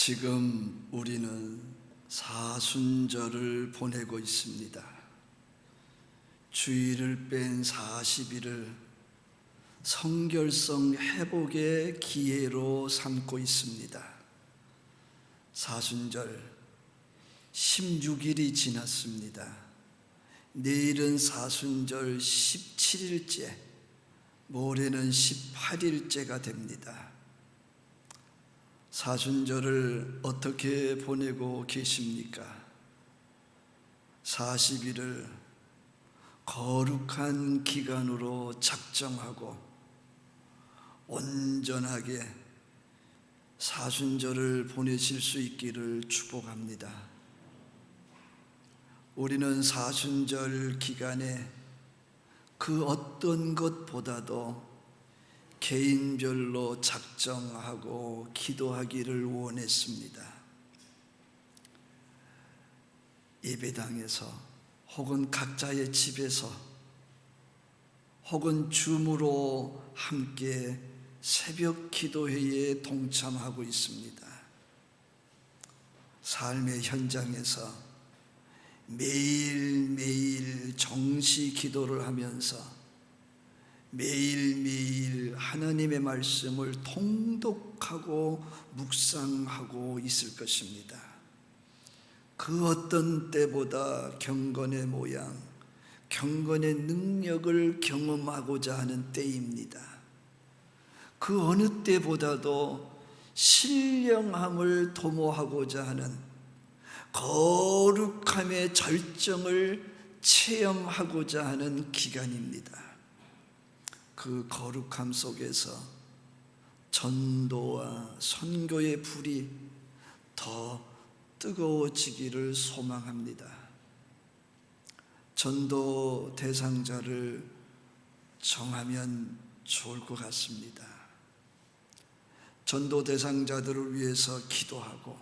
지금 우리는 사순절을 보내고 있습니다. 주일을 뺀 40일을 성결성 회복의 기회로 삼고 있습니다. 사순절 16일이 지났습니다. 내일은 사순절 17일째, 모레는 18일째가 됩니다. 사순절을 어떻게 보내고 계십니까? 40일을 거룩한 기간으로 작정하고 온전하게 사순절을 보내실 수 있기를 축복합니다. 우리는 사순절 기간에 그 어떤 것보다도 개인별로 작정하고 기도하기를 원했습니다. 예배당에서 혹은 각자의 집에서 혹은 줌으로 함께 새벽 기도회에 동참하고 있습니다. 삶의 현장에서 매일매일 정시 기도를 하면서 매일매일 하나님의 말씀을 통독하고 묵상하고 있을 것입니다. 그 어떤 때보다 경건의 모양, 경건의 능력을 경험하고자 하는 때입니다. 그 어느 때보다도 신령함을 도모하고자 하는 거룩함의 절정을 체험하고자 하는 기간입니다. 그 거룩함 속에서 전도와 선교의 불이 더 뜨거워지기를 소망합니다. 전도 대상자를 정하면 좋을 것 같습니다. 전도 대상자들을 위해서 기도하고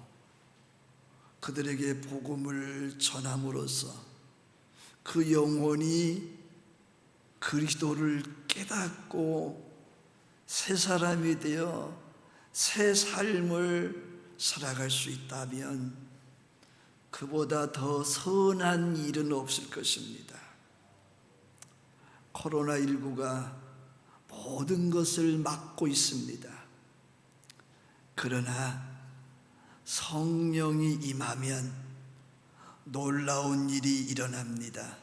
그들에게 복음을 전함으로써 그 영혼이 그리스도를 깨닫고 새 사람이 되어 새 삶을 살아갈 수 있다면 그보다 더 선한 일은 없을 것입니다. 코로나19가 모든 것을 막고 있습니다. 그러나 성령이 임하면 놀라운 일이 일어납니다.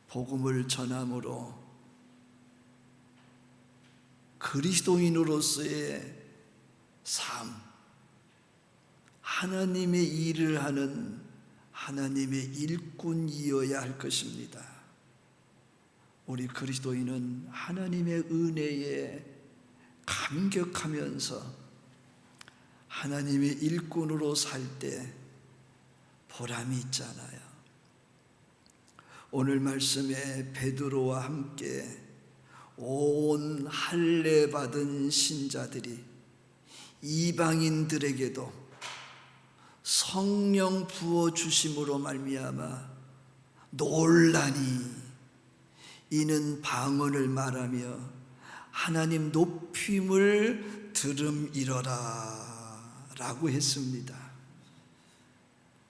복음을 전함으로 그리스도인으로서의 삶, 하나님의 일을 하는 하나님의 일꾼이어야 할 것입니다. 우리 그리스도인은 하나님의 은혜에 감격하면서 하나님의 일꾼으로 살 때 보람이 있잖아요. 오늘 말씀에 베드로와 함께 온 할례 받은 신자들이 이방인들에게도 성령 부어 주심으로 말미암아 놀라니 이는 방언을 말하며 하나님 높임을 들음이러라 라고 했습니다.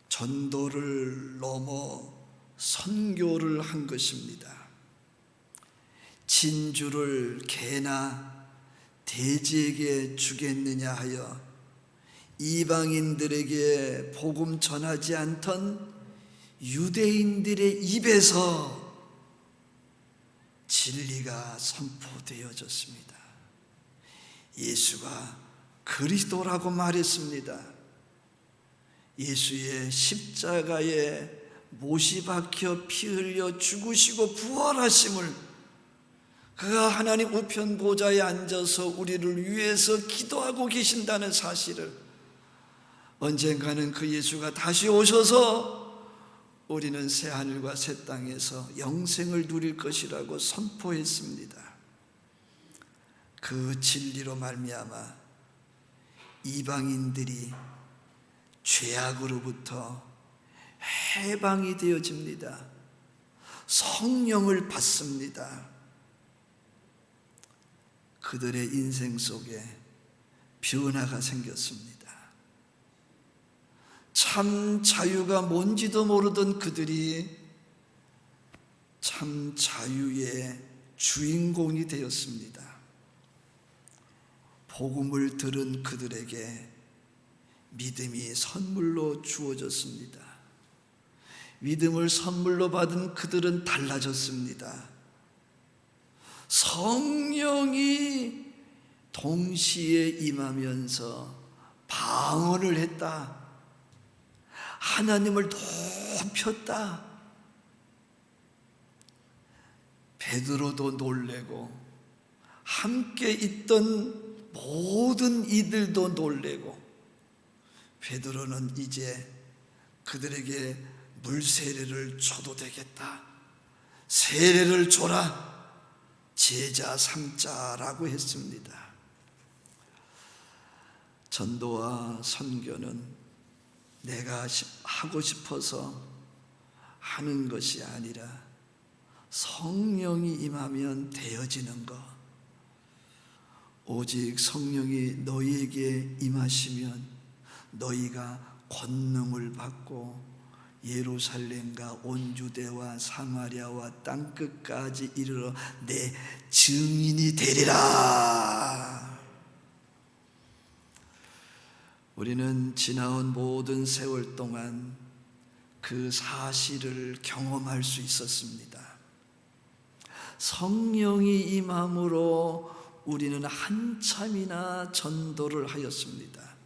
전도를 넘어 선교를 한 것입니다. 진주를 개나 돼지에게 주겠느냐 하여 이방인들에게 복음 전하지 않던 유대인들의 입에서 진리가 선포되어졌습니다. 예수가 그리스도라고 말했습니다. 예수의 십자가에 못이 박혀 피 흘려 죽으시고 부활하심을, 그가 하나님 우편 보좌에 앉아서 우리를 위해서 기도하고 계신다는 사실을, 언젠가는 그 예수가 다시 오셔서 우리는 새 하늘과 새 땅에서 영생을 누릴 것이라고 선포했습니다. 그 진리로 말미암아 이방인들이 죄악으로부터 해방이 되어집니다. 성령을 받습니다. 그들의 인생 속에 변화가 생겼습니다. 참 자유가 뭔지도 모르던 그들이 참 자유의 주인공이 되었습니다. 복음을 들은 그들에게 믿음이 선물로 주어졌습니다. 믿음을 선물로 받은 그들은 달라졌습니다. 성령이 동시에 임하면서 방언을 했다. 하나님을 높였다. 베드로도 놀래고 함께 있던 모든 이들도 놀래고, 베드로는 이제 그들에게 물세례를 줘도 되겠다. 세례를 줘라. 제자 삼자라고 했습니다. 전도와 선교는 내가 하고 싶어서 하는 것이 아니라 성령이 임하면 되어지는 것. 오직 성령이 너희에게 임하시면 너희가 권능을 받고 예루살렘과 온 유대와 사마리아와 땅끝까지 이르러 내 증인이 되리라. 우리는 지나온 모든 세월 동안 그 사실을 경험할 수 있었습니다. 성령이 임함으로 우리는 한참이나 전도를 하였습니다.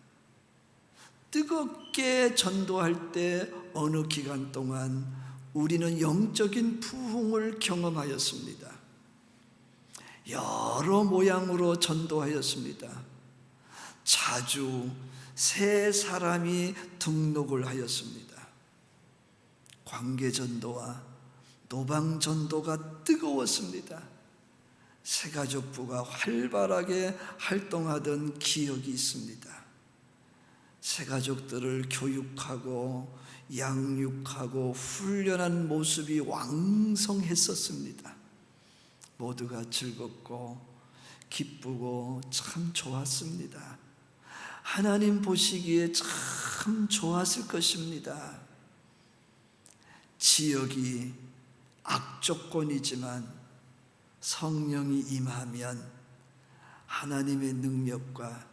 뜨겁게 전도할 때 어느 기간 동안 우리는 영적인 부흥을 경험하였습니다. 여러 모양으로 전도하였습니다. 자주 새 사람이 등록을 하였습니다. 관계전도와 노방전도가 뜨거웠습니다. 새가족부가 활발하게 활동하던 기억이 있습니다. 새가족들을 교육하고 양육하고 훈련한 모습이 왕성했었습니다. 모두가 즐겁고 기쁘고 참 좋았습니다. 하나님 보시기에 참 좋았을 것입니다. 지역이 악조건이지만 성령이 임하면 하나님의 능력과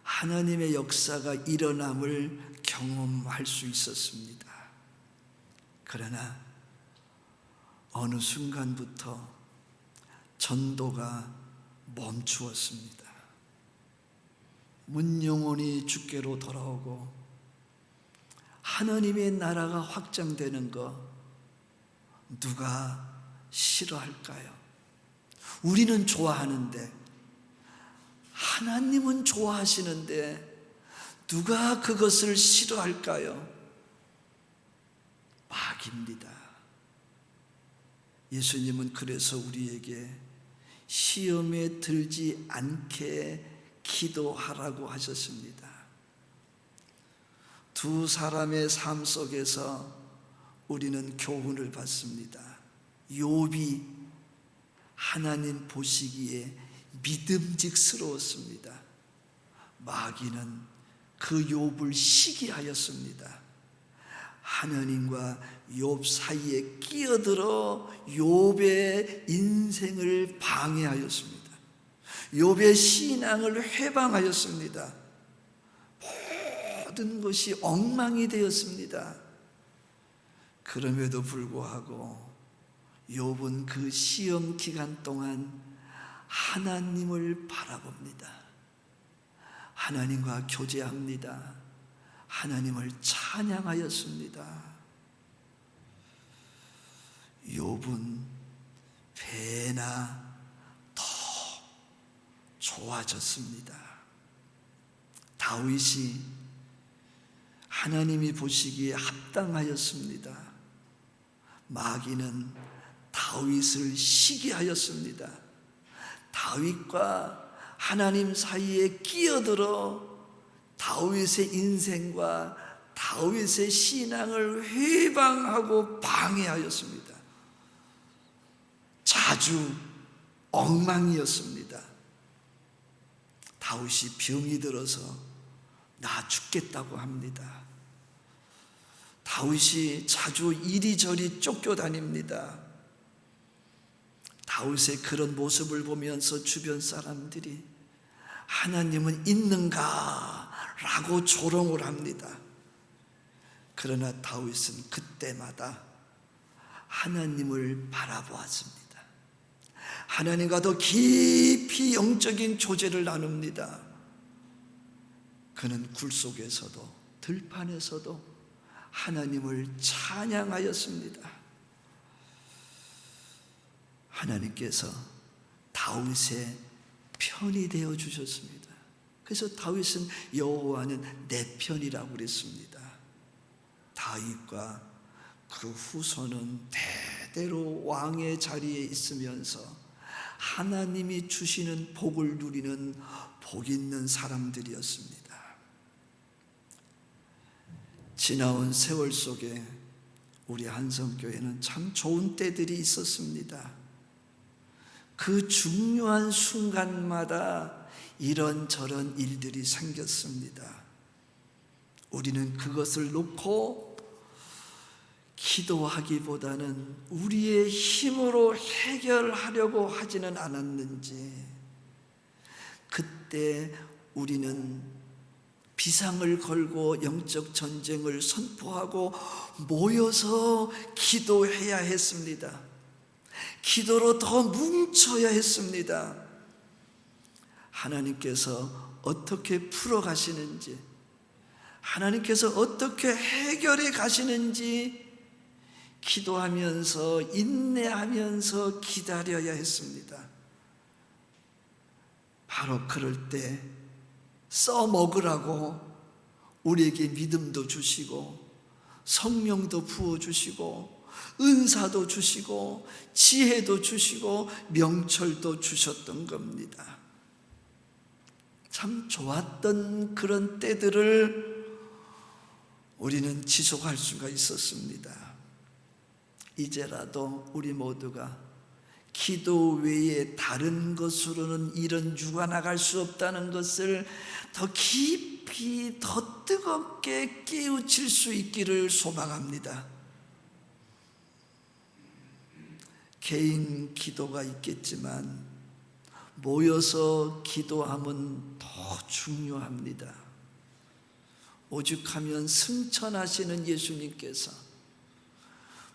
하나님의 역사가 일어남을 경험할 수 있었습니다. 그러나 어느 순간부터 전도가 멈추었습니다. 문영혼이 주께로 돌아오고 하나님의 나라가 확장되는 거 누가 싫어할까요? 우리는 좋아하는데, 하나님은 좋아하시는데 누가 그것을 싫어할까요? 마귀입니다. 예수님은 그래서 우리에게 시험에 들지 않게 기도하라고 하셨습니다. 두 사람의 삶 속에서 우리는 교훈을 받습니다. 욥이 하나님 보시기에 믿음직스러웠습니다. 마귀는 그 욥을 시기하였습니다. 하나님과 욥 사이에 끼어들어 욥의 인생을 방해하였습니다. 욥의 신앙을 회방하였습니다. 모든 것이 엉망이 되었습니다. 그럼에도 불구하고 욥은 그 시험 기간 동안 하나님을 바라봅니다. 하나님과 교제합니다. 하나님을 찬양하였습니다. 욥은 배나 더 좋아졌습니다. 다윗이 하나님이 보시기에 합당하였습니다. 마귀는 다윗을 시기하였습니다. 다윗과 하나님 사이에 끼어들어 다윗의 인생과 다윗의 신앙을 회방하고 방해하였습니다. 자주 엉망이었습니다. 다윗이 병이 들어서 나 죽겠다고 합니다. 다윗이 자주 이리저리 쫓겨다닙니다. 다윗의 그런 모습을 보면서 주변 사람들이 하나님은 있는가? 라고 조롱을 합니다. 그러나 다윗은 그때마다 하나님을 바라보았습니다. 하나님과 더 깊이 영적인 교제를 나눕니다. 그는 굴 속에서도 들판에서도 하나님을 찬양하였습니다. 하나님께서 다윗의 편이 되어 주셨습니다. 그래서 다윗은 여호와는 내 편이라고 그랬습니다. 다윗과 그 후손은 대대로 왕의 자리에 있으면서 하나님이 주시는 복을 누리는 복 있는 사람들이었습니다. 지나온 세월 속에 우리 한성교회는 참 좋은 때들이 있었습니다. 그 중요한 순간마다 이런저런 일들이 생겼습니다. 우리는 그것을 놓고 기도하기보다는 우리의 힘으로 해결하려고 하지는 않았는지, 그때 우리는 비상을 걸고 영적 전쟁을 선포하고 모여서 기도해야 했습니다. 기도로 더 뭉쳐야 했습니다. 하나님께서 어떻게 풀어가시는지, 하나님께서 어떻게 해결해 가시는지 기도하면서 인내하면서 기다려야 했습니다. 바로 그럴 때 써먹으라고 우리에게 믿음도 주시고 성령도 부어주시고 은사도 주시고 지혜도 주시고 명철도 주셨던 겁니다. 참 좋았던 그런 때들을 우리는 지속할 수가 있었습니다. 이제라도 우리 모두가 기도 외에 다른 것으로는 일은 유관나갈 수 없다는 것을 더 깊이 더 뜨겁게 깨우칠 수 있기를 소망합니다. 개인 기도가 있겠지만 모여서 기도함은 더 중요합니다. 오죽하면 승천하시는 예수님께서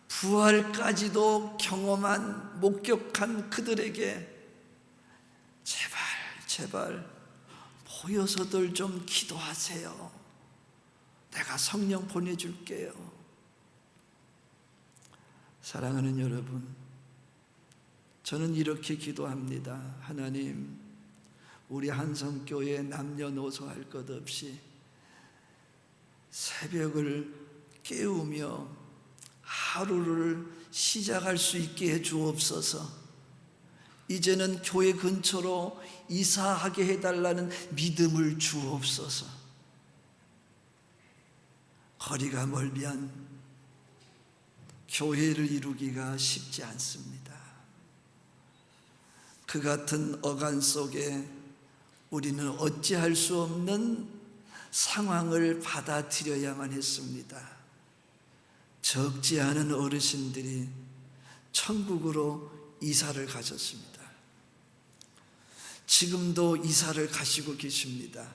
부활까지도 경험한 목격한 그들에게 제발 모여서들 좀 기도하세요. 내가 성령 보내줄게요. 사랑하는 여러분, 저는 이렇게 기도합니다. 하나님, 우리 한성교회 남녀노소 할 것 없이 새벽을 깨우며 하루를 시작할 수 있게 해 주옵소서. 이제는 교회 근처로 이사하게 해달라는 믿음을 주옵소서. 거리가 멀면 교회를 이루기가 쉽지 않습니다. 그 같은 어간 속에 우리는 어찌할 수 없는 상황을 받아들여야만 했습니다. 적지 않은 어르신들이 천국으로 이사를 가셨습니다. 지금도 이사를 가시고 계십니다.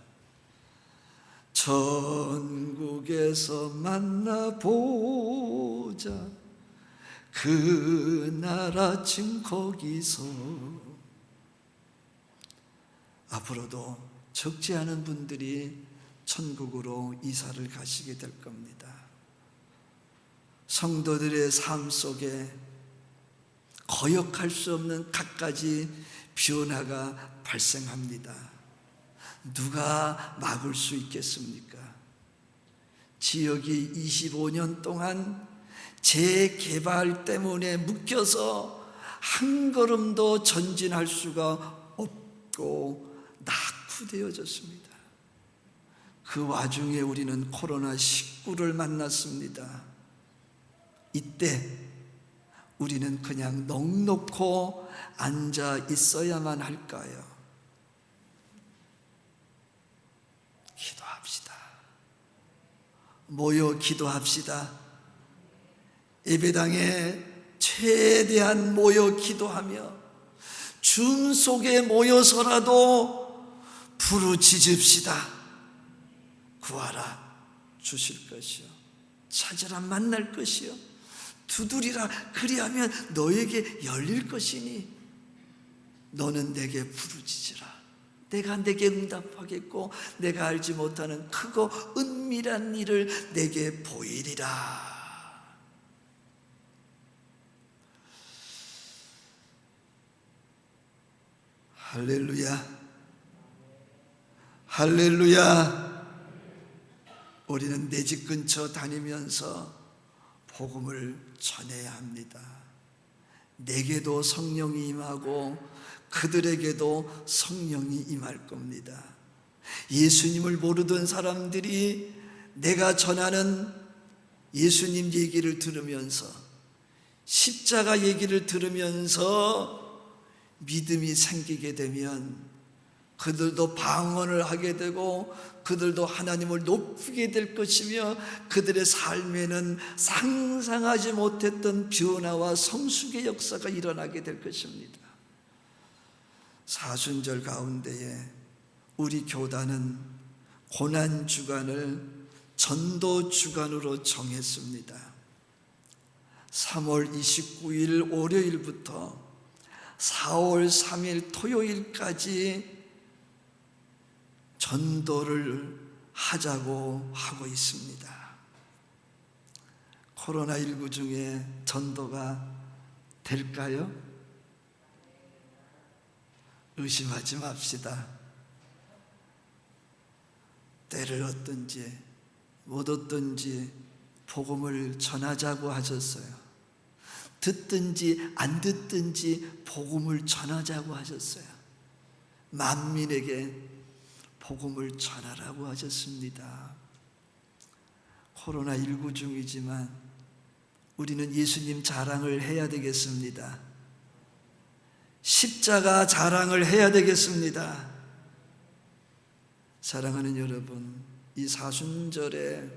천국에서 만나보자, 그날 아침 거기서. 앞으로도 적지 않은 분들이 천국으로 이사를 가시게 될 겁니다. 성도들의 삶 속에 거역할 수 없는 갖가지 변화가 발생합니다. 누가 막을 수 있겠습니까? 지역이 25년 동안 재개발 때문에 묶여서 한 걸음도 전진할 수가 없고 낙후되어졌습니다. 그 와중에 우리는 코로나19를 만났습니다. 이때 우리는 그냥 넋놓고 앉아 있어야만 할까요? 모여 기도합시다. 예배당에 최대한 모여 기도하며 줌 속에 모여서라도 부르짖읍시다. 구하라 주실 것이요, 찾으라 만날 것이요, 두드리라 그리하면 너에게 열릴 것이니 너는 내게 부르짖으라. 내가 내게 응답하겠고 내가 알지 못하는 크고 은밀한 일을 내게 보이리라. 할렐루야, 할렐루야. 우리는 내 집 근처 다니면서 복음을 전해야 합니다. 내게도 성령이 임하고 그들에게도 성령이 임할 겁니다. 예수님을 모르던 사람들이 내가 전하는 예수님 얘기를 들으면서, 십자가 얘기를 들으면서 믿음이 생기게 되면 그들도 방언을 하게 되고 그들도 하나님을 높이게 될 것이며 그들의 삶에는 상상하지 못했던 변화와 성숙의 역사가 일어나게 될 것입니다. 사순절 가운데에 우리 교단은 고난주간을 전도주간으로 정했습니다. 3월 29일 월요일부터 4월 3일 토요일까지 전도를 하자고 하고 있습니다. 코로나19 중에 전도가 될까요? 의심하지 맙시다. 때를 얻든지 못 얻든지 복음을 전하자고 하셨어요. 듣든지 안 듣든지 복음을 전하자고 하셨어요. 만민에게 복음을 전하라고 하셨습니다. 코로나19 중이지만 우리는 예수님 자랑을 해야 되겠습니다. 십자가 자랑을 해야 되겠습니다. 사랑하는 여러분, 이 사순절에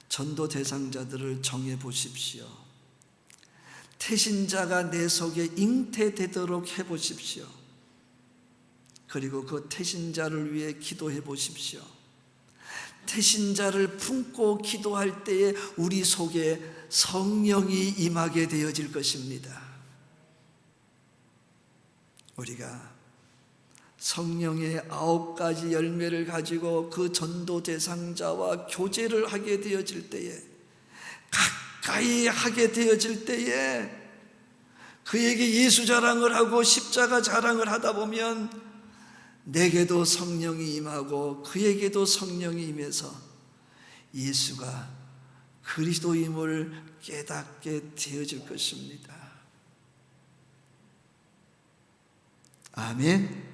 전도 대상자들을 정해 보십시오. 태신자가 내 속에 잉태되도록 해 보십시오. 그리고 그 태신자를 위해 기도해 보십시오. 태신자를 품고 기도할 때에 우리 속에 성령이 임하게 되어질 것입니다. 우리가 성령의 9가지 열매를 가지고 그 전도 대상자와 교제를 하게 되어질 때에, 가까이 하게 되어질 때에 그에게 예수 자랑을 하고 십자가 자랑을 하다 보면 내게도 성령이 임하고 그에게도 성령이 임해서 예수가 그리스도임을 깨닫게 되어질 것입니다. 아멘.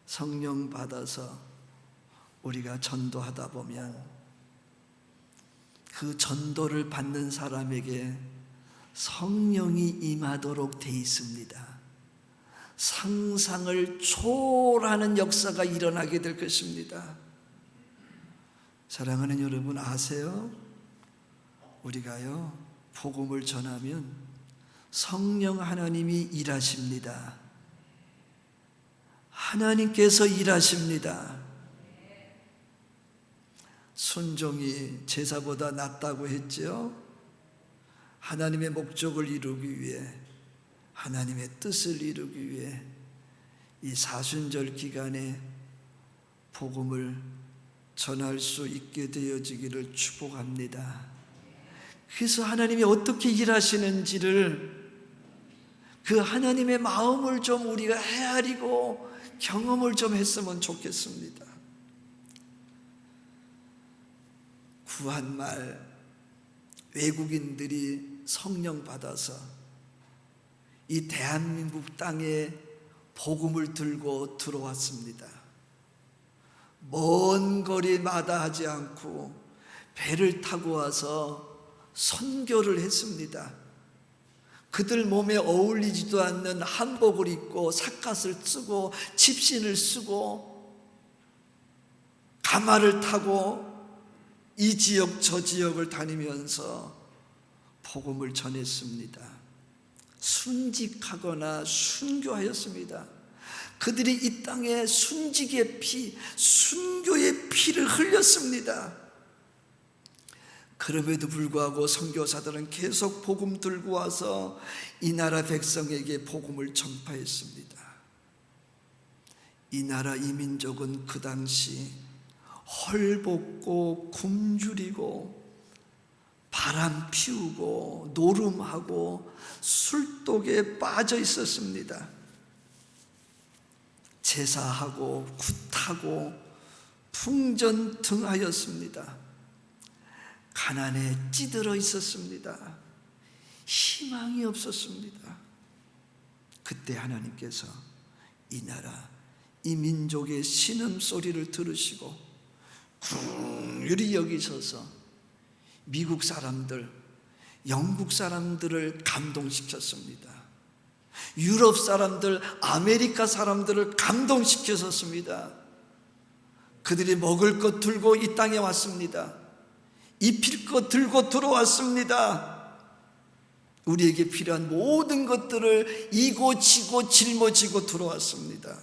성령 받아서 우리가 전도하다 보면 그 전도를 받는 사람에게 성령이 임하도록 돼 있습니다. 상상을 초월하는 역사가 일어나게 될 것입니다. 사랑하는 여러분, 아세요? 우리가요, 복음을 전하면 성령 하나님이 일하십니다. 하나님께서 일하십니다. 순종이 제사보다 낫다고 했죠. 하나님의 목적을 이루기 위해, 하나님의 뜻을 이루기 위해 이 사순절 기간에 복음을 전할 수 있게 되어지기를 축복합니다. 그래서 하나님이 어떻게 일하시는지를, 그 하나님의 마음을 좀 우리가 헤아리고 경험을 좀 했으면 좋겠습니다. 구한말 외국인들이 성령 받아서 이 대한민국 땅에 복음을 들고 들어왔습니다. 먼 거리 마다하지 않고 배를 타고 와서 선교를 했습니다. 그들 몸에 어울리지도 않는 한복을 입고 삿갓을 쓰고 집신을 쓰고 가마를 타고 이 지역 저 지역을 다니면서 복음을 전했습니다. 순직하거나 순교하였습니다. 그들이 이 땅에 순직의 피, 순교의 피를 흘렸습니다. 그럼에도 불구하고 선교사들은 계속 복음 들고 와서 이 나라 백성에게 복음을 전파했습니다. 이 나라 이 민족은 그 당시 헐벗고 굶주리고 바람 피우고 노름하고 술독에 빠져 있었습니다. 제사하고 굿하고 풍전등하였습니다. 가난에 찌들어 있었습니다. 희망이 없었습니다. 그때 하나님께서 이 나라 이 민족의 신음소리를 들으시고 긍휼히 여기셔서 미국 사람들, 영국 사람들을 감동시켰습니다. 유럽 사람들, 아메리카 사람들을 감동시켰습니다. 그들이 먹을 것 들고 이 땅에 왔습니다. 입힐 것 들고 들어왔습니다. 우리에게 필요한 모든 것들을 이고 지고 짊어지고 들어왔습니다.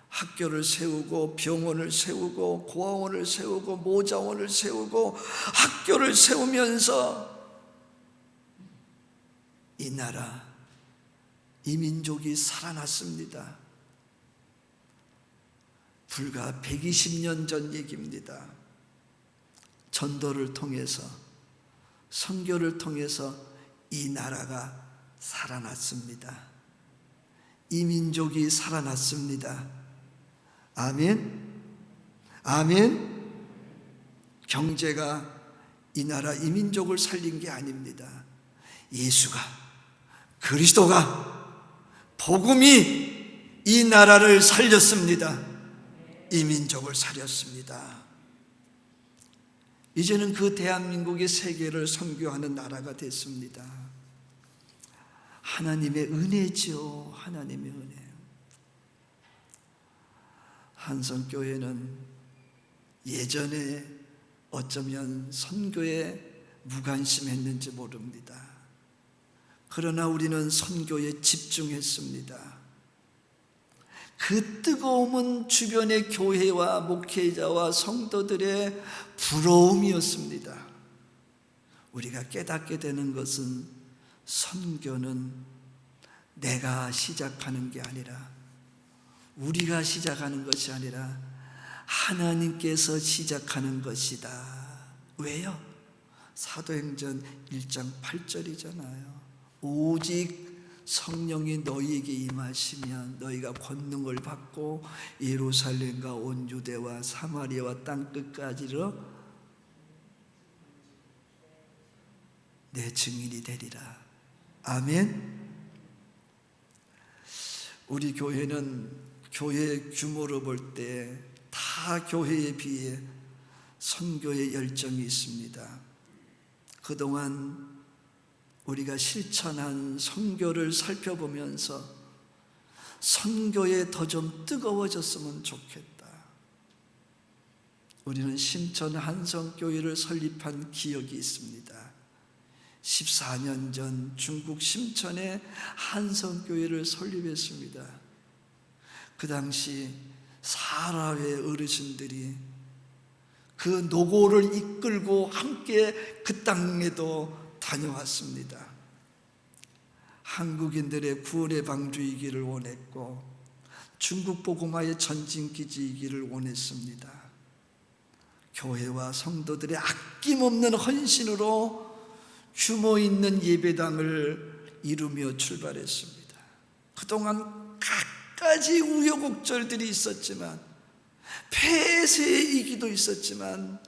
학교를 세우고 병원을 세우고 고아원을 세우고 모자원을 세우고 학교를 세우면서 이 나라, 이 민족이 살아났습니다. 불과 120년 전 얘기입니다. 전도를 통해서 선교를 통해서 이 나라가 살아났습니다. 이 민족이 살아났습니다. 아멘. 아멘. 경제가 이 나라 이 민족을 살린 게 아닙니다. 예수가, 그리스도가, 복음이 이 나라를 살렸습니다. 이 민족을 살렸습니다. 이제는 그 대한민국이 세계를 선교하는 나라가 됐습니다. 하나님의 은혜죠. 하나님의 은혜. 한성교회는 예전에 어쩌면 선교에 무관심했는지 모릅니다. 그러나 우리는 선교에 집중했습니다. 그 뜨거움은 주변의 교회와 목회자와 성도들의 부러움이었습니다. 우리가 깨닫게 되는 것은 선교는 내가 시작하는 게 아니라, 우리가 시작하는 것이 아니라 하나님께서 시작하는 것이다. 왜요? 사도행전 1장 8절이잖아요. 오직 성령이 너희에게 임하시면 너희가 권능을 받고 예루살렘과 온 유대와 사마리아와 땅끝까지로 내 증인이 되리라. 아멘. 우리 교회는 교회 규모로 볼 때 타 교회에 비해 선교의 열정이 있습니다. 그동안 우리가 실천한 선교를 살펴보면서 선교에 더 좀 뜨거워졌으면 좋겠다. 우리는 신천 한성교회를 설립한 기억이 있습니다. 14년 전 중국 심천에 한성교회를 설립했습니다. 그 당시 사라회 어르신들이 그 노고를 이끌고 함께 그 땅에도 다녀왔습니다. 한국인들의 구원의 방주이기를 원했고 중국 복음화의 전진기지이기를 원했습니다. 교회와 성도들의 아낌없는 헌신으로 규모 있는 예배당을 이루며 출발했습니다. 그동안 갖가지 우여곡절들이 있었지만, 폐쇄이기도 있었지만,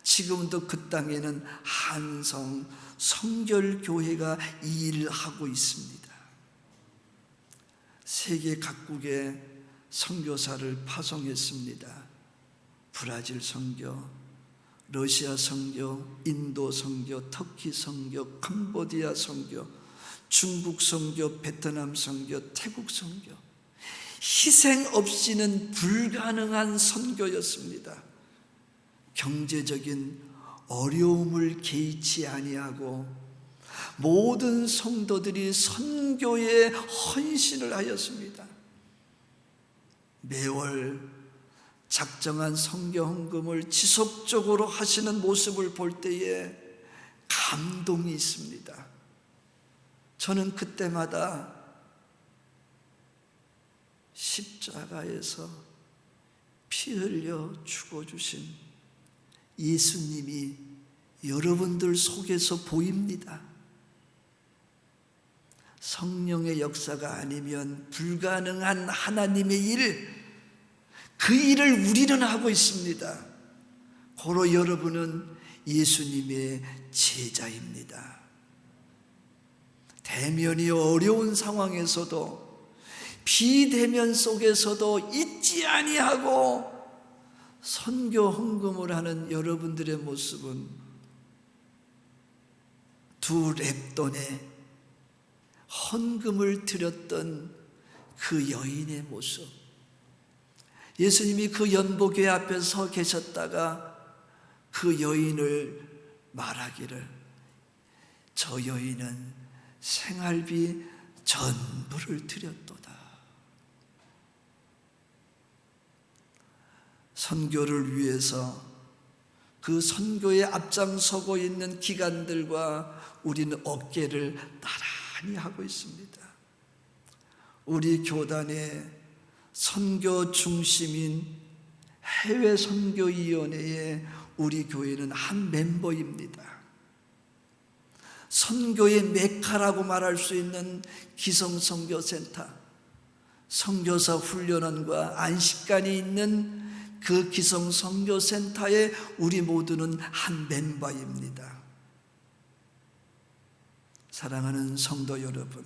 지금도 그 땅에는 한성 성결교회가 일하고 있습니다. 세계 각국에 선교사를 파송했습니다. 브라질 선교, 러시아 선교, 인도 선교, 터키 선교, 캄보디아 선교, 중국 선교, 베트남 선교, 태국 선교. 희생 없이는 불가능한 선교였습니다. 경제적인 어려움을 개의치 아니하고 모든 성도들이 선교에 헌신을 하였습니다. 매월 작정한 선교 헌금을 지속적으로 하시는 모습을 볼 때에 감동이 있습니다. 저는 그때마다 십자가에서 피 흘려 죽어주신 예수님이 여러분들 속에서 보입니다. 성령의 역사가 아니면 불가능한 하나님의 일, 그 일을 우리는 하고 있습니다. 고로 여러분은 예수님의 제자입니다. 대면이 어려운 상황에서도 비대면 속에서도 잊지 아니하고 선교 헌금을 하는 여러분들의 모습은 두 렙돈에 헌금을 드렸던 그 여인의 모습, 예수님이 그 연복교회 앞에 서 계셨다가 그 여인을 말하기를 저 여인은 생활비 전부를 드렸도다. 선교를 위해서 그 선교에 앞장서고 있는 기관들과 우리는 어깨를 나란히 하고 있습니다. 우리 교단의 선교 중심인 해외 선교위원회에 우리 교회는 한 멤버입니다. 선교의 메카라고 말할 수 있는 기성선교센터, 선교사 훈련원과 안식관이 있는 그 기성선교센터에 우리 모두는 한 멤버입니다. 사랑하는 성도 여러분,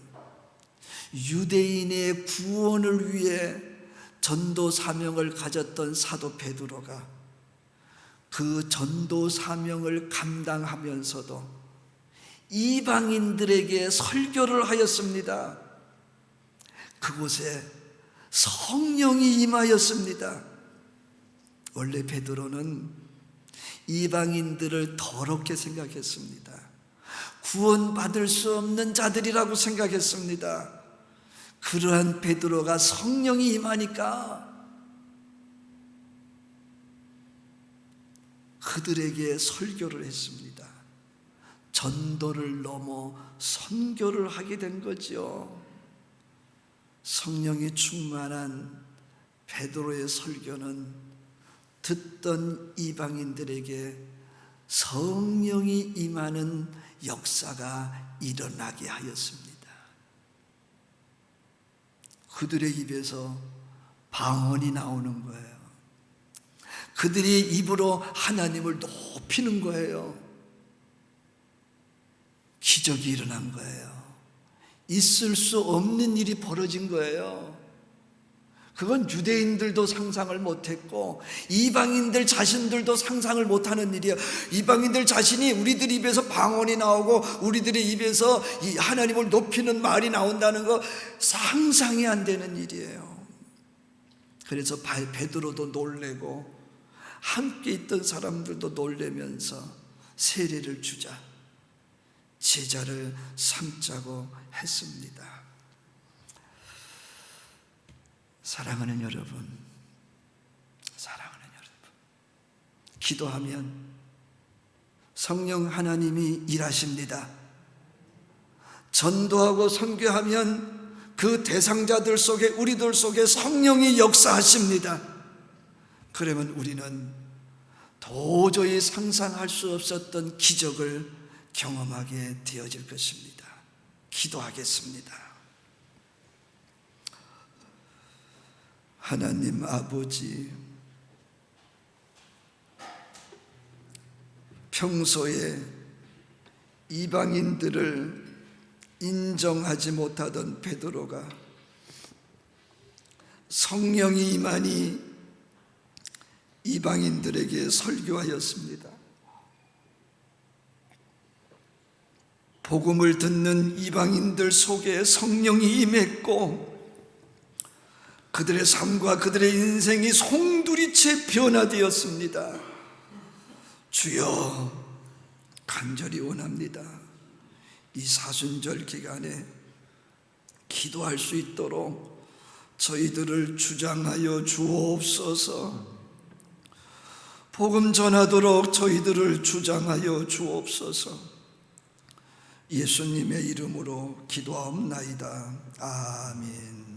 유대인의 구원을 위해 전도 사명을 가졌던 사도 베드로가 그 전도 사명을 감당하면서도 이방인들에게 설교를 하였습니다. 그곳에 성령이 임하였습니다. 원래 베드로는 이방인들을 더럽게 생각했습니다. 구원받을 수 없는 자들이라고 생각했습니다. 그러한 베드로가 성령이 임하니까 그들에게 설교를 했습니다. 전도를 넘어 선교를 하게 된 거죠. 성령이 충만한 베드로의 설교는 듣던 이방인들에게 성령이 임하는 역사가 일어나게 하였습니다. 그들의 입에서 방언이 나오는 거예요. 그들이 입으로 하나님을 높이는 거예요. 기적이 일어난 거예요. 있을 수 없는 일이 벌어진 거예요. 그건 유대인들도 상상을 못했고 이방인들 자신들도 상상을 못하는 일이에요. 이방인들 자신이 우리들 입에서 방언이 나오고 우리들의 입에서 이 하나님을 높이는 말이 나온다는 거 상상이 안 되는 일이에요. 그래서 베드로도 놀래고 함께 있던 사람들도 놀래면서 세례를 주자, 제자를 삼자고 했습니다. 사랑하는 여러분, 기도하면 성령 하나님이 일하십니다. 전도하고 선교하면 그 대상자들 속에, 우리들 속에 성령이 역사하십니다. 그러면 우리는 도저히 상상할 수 없었던 기적을 경험하게 되어질 것입니다. 기도하겠습니다. 하나님 아버지, 평소에 이방인들을 인정하지 못하던 베드로가 성령이 임하니 이방인들에게 설교하였습니다. 복음을 듣는 이방인들 속에 성령이 임했고 그들의 삶과 그들의 인생이 송두리째 변화되었습니다. 주여, 간절히 원합니다. 이 사순절 기간에 기도할 수 있도록 저희들을 주장하여 주옵소서. 복음 전하도록 저희들을 주장하여 주옵소서. 예수님의 이름으로 기도하옵나이다. 아멘.